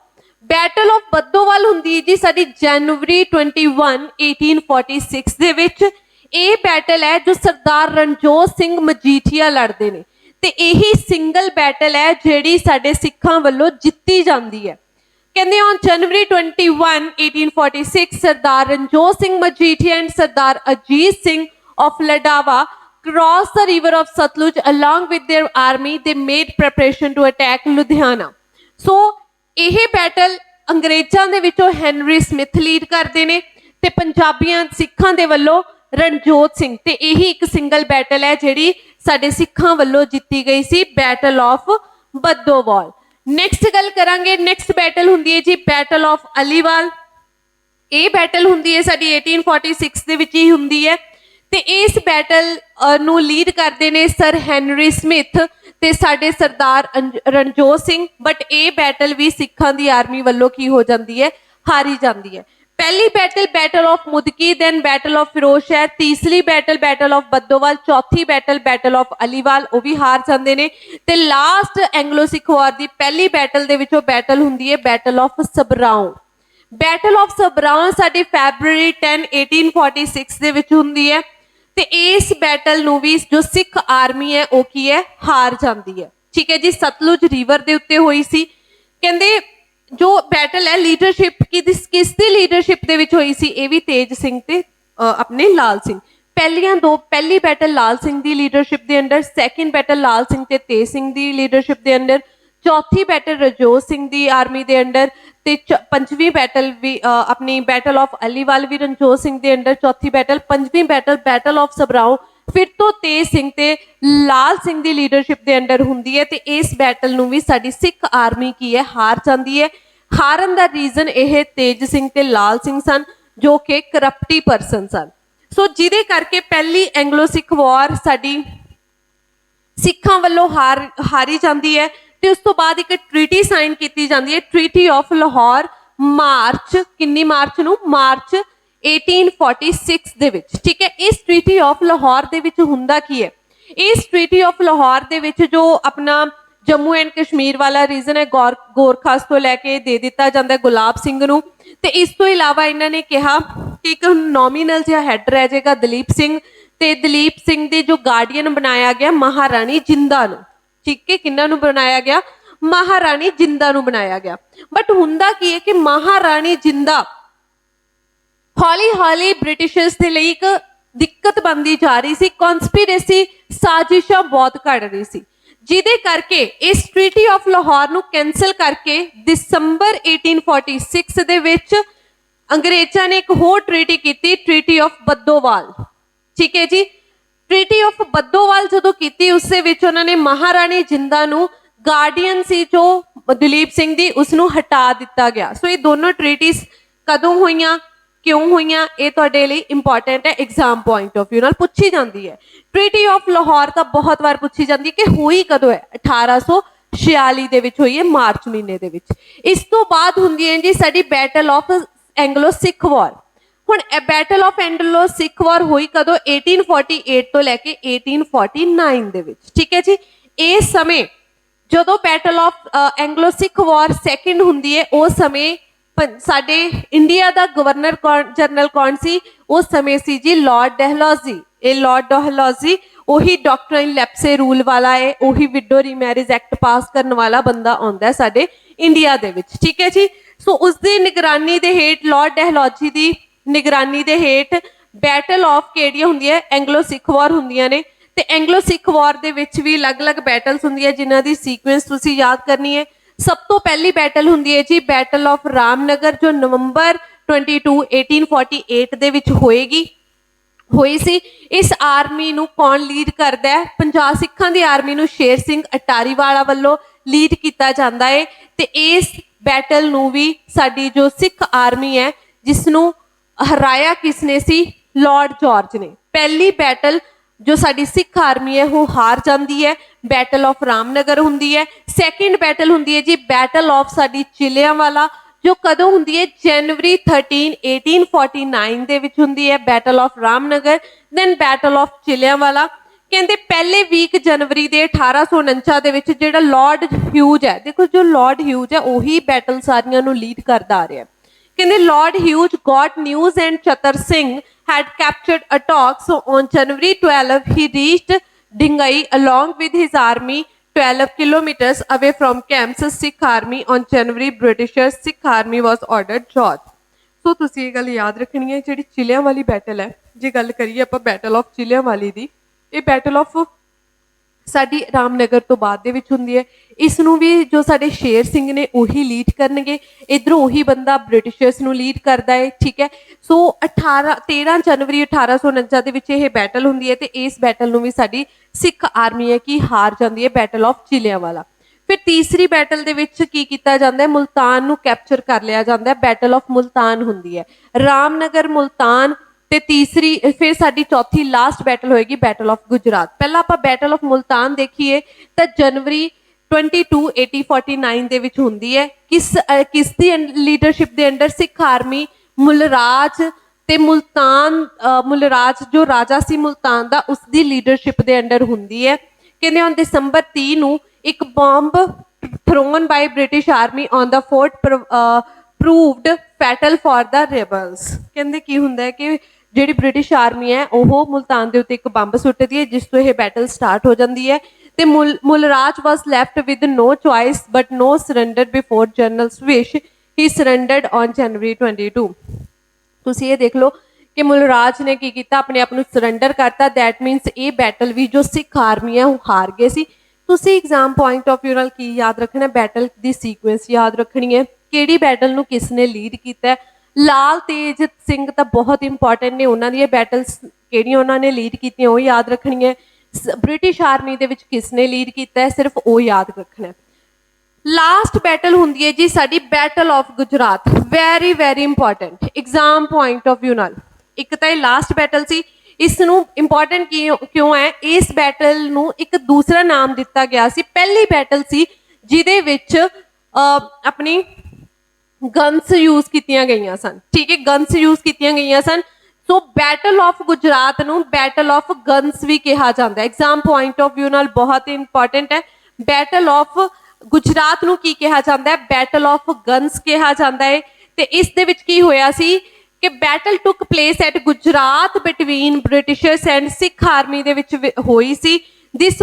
Battle of Baddowal ਹੁੰਦੀ ਹੈ ਜੀ ਸਾਡੀ ਜਨਵਰੀ 21 1846 ਦੇ ਵਿੱਚ। ਇਹ ਬੈਟਲ ਹੈ ਜੋ ਸਰਦਾਰ ਰਣਜੋਤ ਸਿੰਘ ਮਜੀਠੀਆ ਲੜਦੇ ਨੇ, ਤੇ ਇਹੀ ਸਿੰਗਲ ਬੈਟਲ ਹੈ ਜਿਹੜੀ ਸਾਡੇ ਸਿੱਖਾਂ ਵੱਲੋਂ ਜਿੱਤੀ ਜਾਂਦੀ ਹੈ। ਕਹਿੰਦੇ on January 21 1846 Sardar Ranjot Singh Majithia and Sardar Ajit Singh of Ladava crossed the river of Satluj along with their army. They made preparation to attack Ludhiana. So ਇਹ ਬੈਟਲ ਅੰਗਰੇਜ਼ਾਂ ਦੇ ਵਿੱਚੋਂ ਹੈਨਰੀ ਸਮਿਥ ਲੀਡ ਕਰਦੇ ਨੇ ਤੇ ਪੰਜਾਬੀਆਂ ਸਿੱਖਾਂ ਦੇ ਵੱਲੋਂ ਰਣਜੋਤ ਸਿੰਘ, ਤੇ ਇਹੀ ਇੱਕ ਸਿੰਗਲ ਬੈਟਲ ਹੈ ਜਿਹੜੀ ਸਾਡੇ ਸਿੱਖਾਂ ਵੱਲੋਂ ਜਿੱਤੀ ਗਈ ਸੀ, ਬੈਟਲ ਆਫ ਬੱਦੋਵਾਲ। ਨੈਕਸਟ ਗੱਲ ਕਰਾਂਗੇ, ਨੈਕਸਟ ਬੈਟਲ ਹੁੰਦੀ ਹੈ ਜੀ ਬੈਟਲ ਆਫ ਅਲੀਵਾਲ। ਇਹ ਬੈਟਲ ਹੁੰਦੀ ਹੈ ਸਾਡੀ 1846 ਦੇ ਵਿੱਚ ਹੀ ਹੁੰਦੀ ਹੈ, ਤੇ ਇਸ ਬੈਟਲ ਨੂੰ ਲੀਡ ਕਰਦੇ ਨੇ ਸਰ ਹੈਨਰੀ ਸਮਿਥ ਤੇ ਸਾਡੇ ਸਰਦਾਰ ਰਣਜੋਤ ਸਿੰਘ। ਬਟ ਇਹ ਬੈਟਲ ਵੀ ਸਿੱਖਾਂ ਦੀ ਆਰਮੀ ਵੱਲੋਂ ਕੀ ਹੋ ਜਾਂਦੀ ਹੈ, ਹਾਰੀ ਜਾਂਦੀ ਹੈ। पहली battle battle of Mudki, then battle of Ferozeshah, तीसरी बैटल बैटल ऑफ बद्दोवाल, चौथी बैटल बैटल ऑफ अलीवाल वो भी हार जाते हैं। तो लास्ट एंग्लो सिख वार की पहली बैटल दे विचों बैटल हुंदी है battle of Sobraon. Battle of Sobraon साडी फैबररी 10 1846 दे विच हुंदी है। तो इस बैटल नूं भी जो सिख आर्मी है वो की है, हार जाती है। ठीक है जी, सतलुज रिवर के उत्ते हुई सी। कहंदे जो बैटल है लीडरशिप किसकी लीडरशिप दे विच होई सी, ये भी तेज सिंह ते अपने लाल सिंह। पहली बैटल लाल सिंह दी लीडरशिप दे under, second battle Lal Singh ते तेज सिंह दी लीडरशिप दे अंडर, चौथी बैटल रजोत सिंह दी आर्मी दे अंडर, ते पंजवीं बैटल भी अपनी बैटल ऑफ अलीवाल भी रंजोत सिंह दे अंडर, चौथी बैटल, पंजवीं बैटल बैटल ऑफ सबराओं फिर तो तेज सिंह ते लाल सिंह दी लीडरशिप दे अंडर हुंदी है। ते इस बैटल नूं भी साडी सिख आर्मी की है, हार जाती है। हारन दा रीजन यह तेज सिंह ते लाल सिंह सन जो कि करप्टी परसन सन। सो जिहदे करके पहली एंग्लो सिख वॉर साडी सिखां वल्लों हारी जाती है। तो उस तो बाद एक ट्रीटी साइन की जाती है, ट्रीटी ऑफ लाहौर, मार्च किन्नी मार्च नूं, मार्च 1846 दे विच। ठीक है, इस ट्रीटी ऑफ लाहौर दे विच हुंदा की है, इस ट्रीटी ऑफ लाहौर दे विच जो अपना जम्मू एंड कश्मीर वाला रीजन है गोरखास तो लैके दे दिता जाता है गुलाब सिंह नूं। ते इस तो इलावा इन्होंने कहा कि एक नॉमीनल जिहा हैड रह जाएगा दलीप सिंह, ते दलीप सिंह दी जो गार्डियन बनाया गया महाराणी जिंदा नूं। ठीक है, किन्हां नूं बनाया गया, महाराणी जिंदा नूं बनाया गया। बट हुंदा की है कि महाराणी जिंदा हौली हौली ब्रिटिशर्स के लिए एक दिक्कत बनती जा रही सी, कॉन्स्पिरेसी साजिशा बहुत घट रही सी, जिहदे करके इस ट्रीटी ऑफ लाहौर नूं कैंसल करके दिसंबर 1846 दे विच अंग्रेजां ने एक होर ट्रीटी की, ट्रीटी ऑफ बद्दोवाल। ठीक है जी, ट्रीटी ऑफ बद्दोवाल जदों की उस उन्होंने महाराणी जिंदा नूं गार्डियन सी जो दलीप सिंह दी उसनूं हटा दिता गया। सो ये दोनों ट्रीटीज कदों हुईयां, क्यों हुईयां, ये तुहाडे लई इंपॉर्टेंट है, एग्जाम पॉइंट ऑफ व्यू नाल पूछी जाती है। ट्रीटी ऑफ लाहौर तो बहुत बार पूछी जाती है कि हुई कदों है, 1846 दे विच हुई है, मार्च महीने दे विच। इस तो बाद हुंदी है जी साडी battle of Anglo Sikh war. हुण battle of Anglo Sikh war हुई कदों, 1848 तो लैके 1849 दे विच। ठीक है जी, इस समय जदों battle of Anglo Sikh war second हुंदी है, उस समय साडे इंडिया का गवर्नर जनरल कौन सी उस समय सी जी, लॉर्ड डहलौजी। ये लॉर्ड डहलौजी उही डॉक्ट्राइन लैप्से रूल वाला है, उही विडो रीमैरिज एक्ट पास करने वाला बंदा आंदा है साडे इंडिया दे विच। ठीक है जी, सो उसकी निगरानी दे हेठ, लॉर्ड डहलौजी की निगरानी दे हेठ बैटल ऑफ केड़ियां हुंदियां एंग्लो सिख वॉर हुंदियां ने। ते एंग्लो सिख वॉर दे विच भी अलग अलग बैटल्स हुंदी है जिन्हां दी सीक्वेंस तुसीं याद करनी है। सब तो पहली बैटल हुंदी है जी बैटल ऑफ रामनगर जो नवंबर 22 1848 दे विच होएगी, हुई सी। इस आर्मी नूं कौन लीड करदा है, पंजाब सिखां दी आर्मी नूं शेर सिंह अटारीवाला वल्लों लीड किया जाता है। ते इस बैटल नूं भी साडी जो सिख आर्मी है जिसनूं हराया किसने सी, लॉर्ड जॉर्ज ने। पहली बैटल जो साडी सिख आर्मी है वो हार जाती है, बैटल ऑफ रामनगर हुंदी है। सैकेंड बैटल हुंदी है जी बैटल ऑफ साडी चिलियांवाला जो कदों हुंदी है, जनवरी 13 1849 दे विच हुंदी है battle of Ramnagar. Then battle of Chillianwala कहते पहले वीक जनवरी के 1849 दे विच जिहड़ा लॉर्ड ह्यूज है, देखो जो लॉर्ड ह्यूज है उही बैटल सारियां नूं लीड करदा आ रहा है। कहते Lord Hughes got news and Chattar Singh had captured Attock. So on January 12 he reached Dingai along with his army 12 kilometers away from camps Sikh army. On January Britishers Sikh army was ordered George. So तुसीं ये गल याद रखनी है, जिहड़ी चिलियां वाली battle है, जे गल करिए आपां बैटल ऑफ चिलियां वाली दी, ये बैटल ऑफ साडी रामनगर तो बाद दे विच हुंदी है। इसनूं भी जो साडे शेर सिंह ने उही लीड करनगे, इधरों उही बंदा ब्रिटिशर्स नूं लीड करदा है। ठीक है, सो 13 जनवरी 1849 दे विच यह बैटल हुंदी है। ते इस बैटल नूं भी साडी सिख आर्मी है कि हार जाती है, बैटल ऑफ चिलियांवाला। फिर तीसरी बैटल दे विच की कीता जांदा है, मुल्तान नूं कैप्चर कर लिया जाता है, बैटल ऑफ मुल्तान हुंदी है। रामनगर मुल्तान ਤੇ ਤੀਸਰੀ ਫਿਰ ਸਾਡੀ ਚੌਥੀ ਲਾਸਟ ਬੈਟਲ ਹੋਏਗੀ बैटल ऑफ गुजरात। पहला ਆਪਾਂ बैटल ऑफ मुल्तान देखिए ਤਾਂ जनवरी 22 1849 ਦੇ ਵਿੱਚ ਹੁੰਦੀ ਹੈ। ਕਿਸ ਦੀ ਲੀਡਰਸ਼ਿਪ ਦੇ ਅੰਡਰ? ਸਿੱਖ ਆਰਮੀ ਮੁਲਰਾਜ ਤੇ ਮੁਲਰਾਜ ਜੋ ਰਾਜਾ ਸੀ ਮੁਲਤਾਨ ਦਾ, ਉਸ ਦੀ ਲੀਡਰਸ਼ਿਪ ਦੇ ਅੰਡਰ ਹੁੰਦੀ ਹੈ। ਕਹਿੰਦੇ ਹੁਣ ਦਸੰਬਰ 30 ਨੂੰ ਇੱਕ bomb thrown by British army on the fort proved fatal for the rebels। ਕਹਿੰਦੇ ਕੀ ਹੁੰਦਾ ਹੈ ਕਿ ਜਿਹੜੀ ਬ੍ਰਿਟਿਸ਼ ਆਰਮੀ ਹੈ ਉਹ ਮੁਲਤਾਨ ਦੇ ਉੱਤੇ ਇੱਕ ਬੰਬ ਸੁੱਟਦੀ ਹੈ, ਜਿਸ ਤੋਂ ਇਹ ਬੈਟਲ ਸਟਾਰਟ ਹੋ ਜਾਂਦੀ ਹੈ। ਤੇ Mulraj was left with no choice but no surrender before generals wish, he surrendered on January 22। ਤੁਸੀਂ ਇਹ ਦੇਖ ਲਓ ਕਿ ਮੁਲਰਾਜ ਨੇ ਕੀ ਕੀਤਾ, ਆਪਣੇ ਆਪ ਨੂੰ ਸਰੈਂਡਰ ਕਰਤਾ। ਦੈਟ ਮੀਨਸ ਇਹ ਬੈਟਲ ਵੀ ਜੋ ਸਿੱਖ ਆਰਮੀ ਹੈ ਉਹ ਹਾਰ ਗਏ ਸੀ। ਤੁਸੀਂ ਐਗਜ਼ਾਮ ਪੁਆਇੰਟ ਆਫ ਵਿਊ ਨਾਲ ਕੀ ਯਾਦ ਰੱਖਣਾ? ਬੈਟਲ ਦੀ ਸੀਕੁਐਂਸ ਯਾਦ ਰੱਖਣੀ ਹੈ, ਕਿਹੜੀ ਬੈਟਲ ਨੂੰ ਕਿਸ ਨੇ ਲੀਡ ਕੀਤਾ। ਲਾਲ ਤੇਜ ਸਿੰਘ ਤਾਂ ਬਹੁਤ ਇੰਪੋਰਟੈਂਟ ਨੇ, ਉਹਨਾਂ ਦੀਆਂ ਬੈਟਲਸ ਕਿਹੜੀਆਂ ਉਹਨਾਂ ਨੇ ਲੀਡ ਕੀਤੀਆਂ ਉਹ ਯਾਦ ਰੱਖਣੀ ਹੈ। ਬ੍ਰਿਟਿਸ਼ ਆਰਮੀ ਦੇ ਵਿੱਚ ਕਿਸ ਨੇ ਲੀਡ ਕੀਤਾ ਹੈ, ਸਿਰਫ ਉਹ ਯਾਦ ਰੱਖਣਾ। ਲਾਸਟ ਬੈਟਲ ਹੁੰਦੀ ਹੈ ਜੀ ਸਾਡੀ battle of Gujarat. Very very important exam point of view ਨਾਲ। ਇੱਕ ਤਾਂ ਇਹ ਲਾਸਟ ਬੈਟਲ ਸੀ, ਇਸ ਨੂੰ ਇੰਪੋਰਟੈਂਟ ਕਿਉਂ ਹੈ? ਇਸ ਬੈਟਲ ਨੂੰ ਇੱਕ ਦੂਸਰਾ ਨਾਮ ਦਿੱਤਾ ਗਿਆ ਸੀ। ਪਹਿਲੀ ਬੈਟਲ ਸੀ ਜਿਹਦੇ ਵਿੱਚ ਆਪਣੀ ਗਨਸ ਯੂਜ਼ ਕੀਤੀਆਂ ਗਈਆਂ ਸਨ। ਠੀਕ ਹੈ, ਗਨਸ ਯੂਜ਼ ਕੀਤੀਆਂ ਗਈਆਂ ਸਨ। ਸੋ बैटल ऑफ गुजरात ਨੂੰ बैटल ऑफ गन्स ਵੀ ਕਿਹਾ ਜਾਂਦਾ ਹੈ। ਐਗਜ਼ਾਮ ਪੁਆਇੰਟ ਆਫ ਵਿਊ ਨਾਲ ਬਹੁਤ ਇੰਪੋਰਟੈਂਟ ਹੈ। बैटल ऑफ गुजरात ਨੂੰ ਕੀ ਕਿਹਾ ਜਾਂਦਾ ਹੈ? बैटल ऑफ गन्स ਕਿਹਾ ਜਾਂਦਾ ਹੈ। ਤੇ ਇਸ ਦੇ ਵਿੱਚ ਕੀ ਹੋਇਆ ਸੀ ਕਿ battle took place at Gujarat between Britishers and Sikh army ਦੇ ਵਿੱਚ ਹੋਈ ਸੀ। This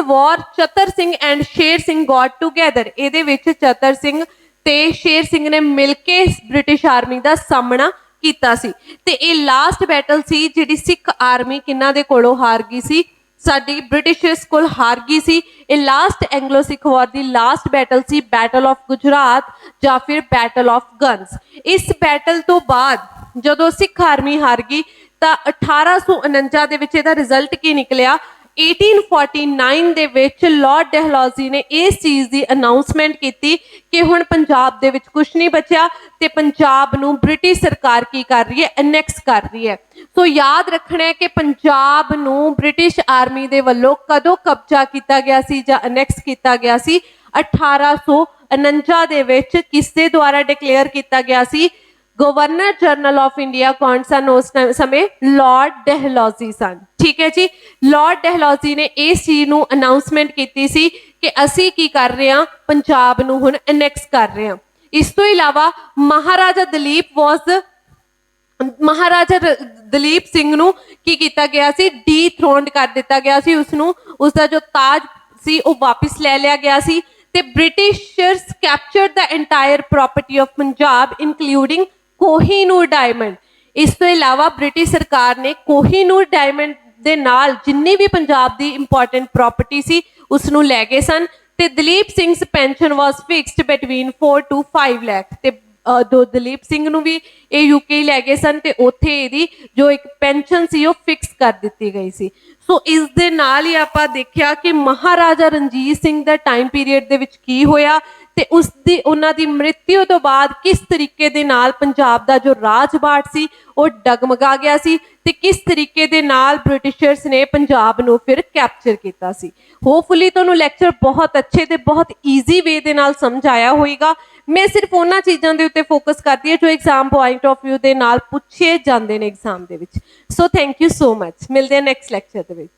war Chatar Singh and Sher Singh got together. ਇਹਦੇ ਵਿੱਚ चतर सिंह ਤੇ शेर सिंह ने मिल के ब्रिटिश आर्मी ਦਾ ਸਾਹਮਣਾ ਕੀਤਾ ਸੀ। ਤੇ ਇਹ ਲਾਸਟ ਬੈਟਲ ਸੀ ਜਿਹੜੀ ਸਿੱਖ ਆਰਮੀ ਕਿਹਨਾਂ ਦੇ ਕੋਲੋਂ ਹਾਰ ਗਈ ਸੀ? ਸਾਡੀ ਬ੍ਰਿਟਿਸ਼ਰਸ ਕੋਲ ਹਾਰ ਗਈ ਸੀ। ਇਹ last Anglo Sikh war the last battle C, battle of Gujarat ਜਾਂ ਫਿਰ बैटल ऑफ गन्स। ਇਸ ਬੈਟਲ ਤੋਂ ਬਾਅਦ ਜਦੋਂ ਸਿੱਖ ਆਰਮੀ ਹਾਰ ਗਈ ਤਾਂ 1849 ਦੇ ਵਿੱਚ ਇਹਦਾ ਰਿਜ਼ਲਟ ਕੀ ਨਿਕਲਿਆ? 1849 ਦੇ ਵਿੱਚ ਲਾਰਡ ਡਲਹੌਜ਼ੀ ਨੇ ਇਸ ਚੀਜ਼ ਦੀ ਅਨਾਉਂਸਮੈਂਟ ਕੀਤੀ ਕਿ ਹੁਣ ਪੰਜਾਬ ਦੇ ਵਿੱਚ ਕੁਝ ਨਹੀਂ ਬਚਿਆ ਤੇ ਪੰਜਾਬ ਨੂੰ ਬ੍ਰਿਟਿਸ਼ ਸਰਕਾਰ ਕੀ ਕਰ ਰਹੀ ਹੈ? ਅਨੈਕਸ ਕਰ ਰਹੀ ਹੈ। ਸੋ ਯਾਦ ਰੱਖਣਾ ਹੈ ਕਿ ਪੰਜਾਬ ਨੂੰ ਬ੍ਰਿਟਿਸ਼ ਆਰਮੀ ਦੇ ਵੱਲੋਂ ਕਦੋਂ ਕਬਜ਼ਾ ਕੀਤਾ ਗਿਆ ਸੀ ਜਾਂ ਅਨੈਕਸ ਕੀਤਾ ਗਿਆ ਸੀ? 1849 ਦੇ ਵਿੱਚ। ਕਿਸ ਦੇ ਦੁਆਰਾ ਡਿਕਲੇਅਰ ਕੀਤਾ ਗਿਆ ਸੀ? ਗਵਰਨਰ ਜਨਰਲ ਆਫ ਇੰਡੀਆ ਕੌਣ ਸਨ ਉਸ ਸਮੇਂ? ਲਾਰਡ ਡਲਹੌਜ਼ੀ ਸਨ। ਠੀਕ ਹੈ ਜੀ, ਲਾਰਡ ਡਲਹੌਜ਼ੀ ਨੇ ਇਸ ਚੀਜ਼ ਨੂੰ ਅਨਾਉਂਸਮੈਂਟ ਕੀਤੀ ਸੀ ਕਿ ਅਸੀਂ ਕੀ ਕਰ ਰਹੇ ਹਾਂ? ਪੰਜਾਬ ਨੂੰ ਹੁਣ ਅਨੈਕਸ ਕਰ ਰਹੇ ਹਾਂ। ਇਸ ਤੋਂ ਇਲਾਵਾ ਮਹਾਰਾਜਾ ਦਲੀਪ ਸਿੰਘ ਨੂੰ ਕੀ ਕੀਤਾ ਗਿਆ ਸੀ? ਡੀਥਰੋਨਡ ਕਰ ਦਿੱਤਾ ਗਿਆ ਸੀ। ਉਸਨੂੰ ਉਸਦਾ ਜੋ ਤਾਜ ਸੀ ਉਹ ਵਾਪਿਸ ਲੈ ਲਿਆ ਗਿਆ ਸੀ। ਤੇ Britishers captured the entire property of Punjab including Kohinoor diamond. ਇਸ ਤੋਂ ਇਲਾਵਾ ਬ੍ਰਿਟਿਸ਼ ਸਰਕਾਰ ਨੇ ਕੋਹੀਨੂਰ ਡਾਇਮੰਡ ਦੇ ਨਾਲ ਜਿੰਨੀ ਵੀ ਪੰਜਾਬ ਦੀ ਇੰਪੋਰਟੈਂਟ ਪ੍ਰੋਪਰਟੀ ਸੀ ਉਸ ਨੂੰ ਲੈ ਗਏ ਸਨ। ਤੇ Duleep Singh's pension was fixed between 4 to 5 lakh. ਤੇ ਦਲੀਪ ਸਿੰਘ ਨੂੰ ਵੀ ਇਹ ਯੂਕੇ ਲੈ ਗਏ ਸਨ ਤੇ ਉੱਥੇ ਇਹਦੀ ਜੋ ਇੱਕ ਪੈਨਸ਼ਨ ਸੀ ਉਹ ਫਿਕਸ ਕਰ ਦਿੱਤੀ ਗਈ ਸੀ। ਸੋ ਇਸ ਦੇ ਨਾਲ ਹੀ ਆਪਾਂ ਦੇਖਿਆ ਕਿ ਮਹਾਰਾਜਾ ਰਣਜੀਤ ਸਿੰਘ ਦਾ ਟਾਈਮ ਪੀਰੀਅਡ ਦੇ ਵਿੱਚ ਕੀ ਹੋਇਆ ਤੇ ਉਹਨਾਂ ਦੀ ਮ੍ਰਿਤਿੂ ਤੋਂ ਬਾਅਦ ਕਿਸ ਤਰੀਕੇ ਦੇ ਨਾਲ ਪੰਜਾਬ ਦਾ ਜੋ ਰਾਜਬਾਟ ਸੀ ਉਹ ਡਗਮਗਾ ਗਿਆ ਸੀ ਤੇ ਕਿਸ ਤਰੀਕੇ ਦੇ ਨਾਲ ਬ੍ਰਿਟਿਸ਼ਰਸ ਨੇ ਪੰਜਾਬ ਨੂੰ ਫਿਰ ਕੈਪਚਰ ਕੀਤਾ ਸੀ। ਹੋਪਫੁਲੀ ਤੁਹਾਨੂੰ ਲੈਕਚਰ ਬਹੁਤ ਅੱਛੇ ਤੇ ਬਹੁਤ ਈਜ਼ੀ ਵੇ ਦੇ ਨਾਲ ਸਮਝ ਆਇਆ ਹੋਵੇਗਾ। ਮੈਂ ਸਿਰਫ ਉਹਨਾਂ ਚੀਜ਼ਾਂ ਦੇ ਉੱਤੇ ਫੋਕਸ ਕਰਦੀ ਹਾਂ ਜੋ ਐਗਜ਼ਾਮ ਪੁਆਇੰਟ ਆਫ ਵਿਊ ਦੇ ਨਾਲ ਪੁੱਛੇ ਜਾਂਦੇ ਨੇ ਐਗਜ਼ਾਮ ਦੇ ਵਿੱਚ। So thank you so much. ਮਿਲਦੇ ਹਾਂ ਨੈਕਸਟ ਲੈਕਚਰ ਦੇ ਵਿੱਚ।